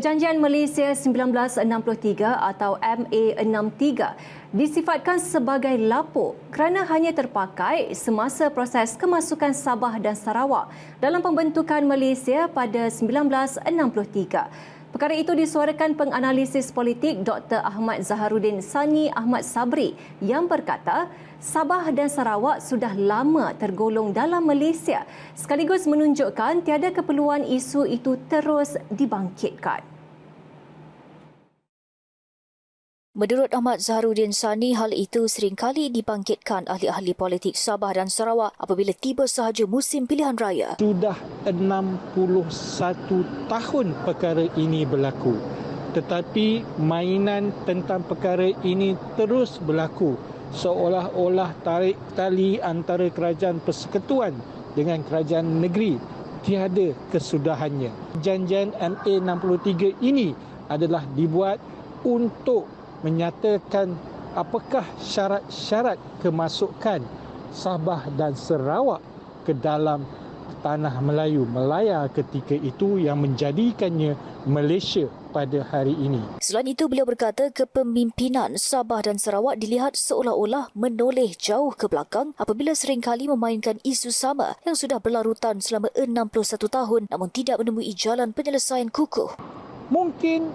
Perjanjian Malaysia 1963 atau MA63 disifatkan sebagai lapuk kerana hanya terpakai semasa proses kemasukan Sabah dan Sarawak dalam pembentukan Malaysia pada 1963. Perkara itu disuarakan penganalisis politik Dr. Ahmad Zaharuddin Sani Ahmad Sabri yang berkata Sabah dan Sarawak sudah lama tergolong dalam Malaysia sekaligus menunjukkan tiada keperluan isu itu terus dibangkitkan. Menurut Ahmad Zaharuddin Sani, hal itu seringkali dibangkitkan ahli-ahli politik Sabah dan Sarawak apabila tiba sahaja musim pilihan raya. Sudah 61 tahun perkara ini berlaku. Tetapi mainan tentang perkara ini terus berlaku. Seolah-olah tarik tali antara kerajaan persekutuan dengan kerajaan negeri tiada kesudahannya. Perjanjian MA63 ini adalah dibuat untuk menyatakan apakah syarat-syarat kemasukan Sabah dan Sarawak ke dalam tanah Melayu Melaya ketika itu yang menjadikannya Malaysia pada hari ini. Selain itu, beliau berkata kepemimpinan Sabah dan Sarawak dilihat seolah-olah menoleh jauh ke belakang apabila seringkali memainkan isu sama yang sudah berlarutan selama 61 tahun namun tidak menemui jalan penyelesaian kukuh. Mungkin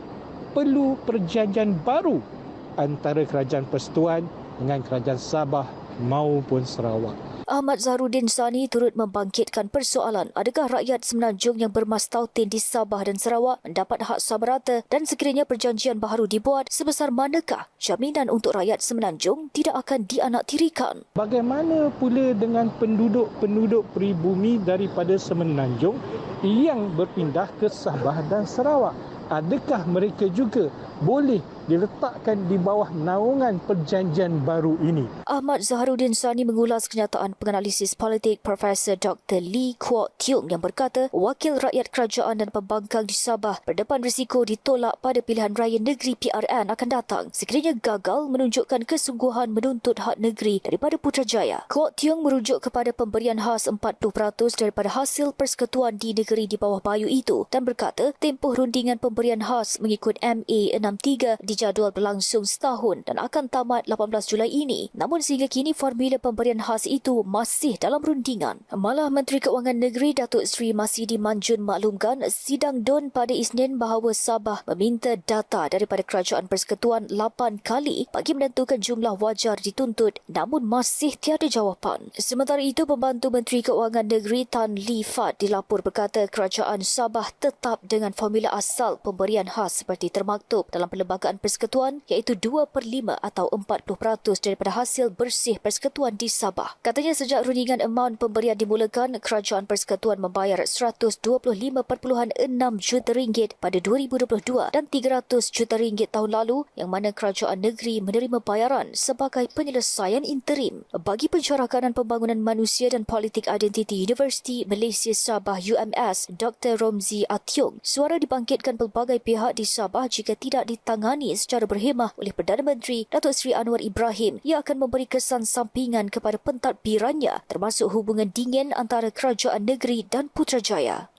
perlu perjanjian baru antara kerajaan persekutuan dengan kerajaan Sabah maupun Sarawak. Ahmad Zaharuddin Sani turut membangkitkan persoalan adakah rakyat Semenanjung yang bermastautin di Sabah dan Sarawak mendapat hak sama rata dan sekiranya perjanjian baharu dibuat sebesar manakah jaminan untuk rakyat Semenanjung tidak akan dianaktirikan. Bagaimana pula dengan penduduk-penduduk pribumi daripada Semenanjung yang berpindah ke Sabah dan Sarawak? Adakah mereka juga boleh diletakkan di bawah naungan perjanjian baru ini? Ahmad Zaharuddin Sani mengulas kenyataan penganalisis politik Profesor Dr. Lee Kuok Tiong yang berkata wakil rakyat kerajaan dan pembangkang di Sabah berdepan risiko ditolak pada pilihan raya negeri PRN akan datang sekiranya gagal menunjukkan kesungguhan menuntut hak negeri daripada Putrajaya. Kuok Tiong merujuk kepada pemberian khas 40% daripada hasil persekutuan di negeri di bawah bayu itu dan berkata tempoh rundingan pemberian khas mengikut MA63 dijadual berlangsung setahun dan akan tamat 18 Julai ini. Namun sehingga kini formula pemberian khas itu masih dalam rundingan. Malah Menteri Keuangan Negeri Datuk Seri Masidi Manjun maklumkan sidang DUN pada Isnin bahawa Sabah meminta data daripada Kerajaan Persekutuan 8 kali bagi menentukan jumlah wajar dituntut namun masih tiada jawapan. Sementara itu, Pembantu Menteri Keuangan Negeri Tan Lee Fad dilapor berkata Kerajaan Sabah tetap dengan formula asal pemberian khas seperti termaktub dalam Perlembagaan Persekutuan iaitu 2/5 atau 40% daripada hasil bersih persekutuan di Sabah. Katanya sejak rundingan amaun pemberian dimulakan, Kerajaan Persekutuan membayar RM125.6 juta pada 2022 dan RM300 juta tahun lalu yang mana kerajaan negeri menerima bayaran sebagai penyelesaian interim. Bagi Pencerakanan Pembangunan Manusia dan Politik Identiti Universiti Malaysia Sabah UMS, Dr. Romzi Ationg, suara dibangkitkan pelbagai pihak di Sabah jika tidak ditangani secara berhemah oleh Perdana Menteri Datuk Seri Anwar Ibrahim, ia akan memberi kesan sampingan kepada pentadbirannya termasuk hubungan dingin antara kerajaan negeri dan Putrajaya.